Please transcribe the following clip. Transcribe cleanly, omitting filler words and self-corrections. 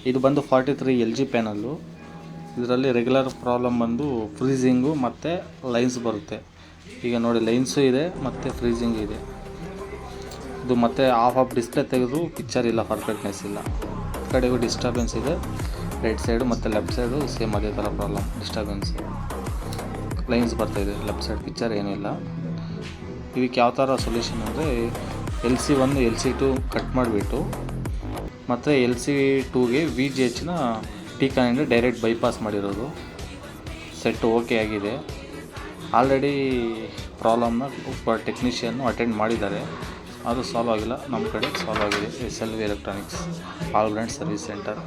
ಇದು ಬಂದು 43 LG panel. ಇದರಲ್ಲಿ ರೆಗ್ಯುಲರ್ ಪ್ರಾಬ್ಲಮ್ ಬಂದು ಫ್ರೀಸಿಂಗು ಮತ್ತು ಲೈನ್ಸ್ ಬರುತ್ತೆ. ಈಗ ನೋಡಿ ಲೈನ್ಸು ಇದೆ ಮತ್ತು ಫ್ರೀಸಿಂಗು ಇದೆ. ಇದು ಮತ್ತು ಆಫ್ ಡಿಸ್ಪ್ಲೇ ತೆಗೆದು ಪಿಕ್ಚರ್ ಇಲ್ಲ, ಪರ್ಫೆಕ್ಟ್ನೆಸ್ ಇಲ್ಲ. ಕಡೆಗೂ ಡಿಸ್ಟರ್ಬೆನ್ಸ್ ಇದೆ. ರೈಟ್ ಸೈಡು ಮತ್ತು ಲೆಫ್ಟ್ ಸೈಡು ಸೇಮ್ ಅದೇ ಥರ ಪ್ರಾಬ್ಲಮ್, ಡಿಸ್ಟರ್ಬೆನ್ಸ್, ಲೈನ್ಸ್ ಬರ್ತಾಯಿದೆ. ಲೆಫ್ಟ್ ಸೈಡ್ ಪಿಕ್ಚರ್ ಏನಿಲ್ಲ. ಇದಕ್ಕೆ ಯಾವ ಥರ ಸೊಲ್ಯೂಷನ್ ಅಂದರೆ LC1 LC2 ಕಟ್ ಮಾಡಿಬಿಟ್ಟು ಮತ್ತು LC2ಗೆ VGHನ T-Con ಡೈರೆಕ್ಟ್ ಬೈಪಾಸ್ ಮಾಡಿರೋದು. ಸೆಟ್ ಓಕೆ ಆಗಿದೆ. ಆಲ್ರೆಡಿ ಪ್ರಾಬ್ಲಮ್ನ ಟೆಕ್ನಿಷಿಯನ್ನು ಅಟೆಂಡ್ ಮಾಡಿದ್ದಾರೆ. ಅದು ಸಾಲ್ವ್ ಆಗಿಲ್ಲ, ನಮ್ಮ ಕಡೆ ಸಾಲ್ವ್ ಆಗಿದೆ. SLV electronics all brand service centre.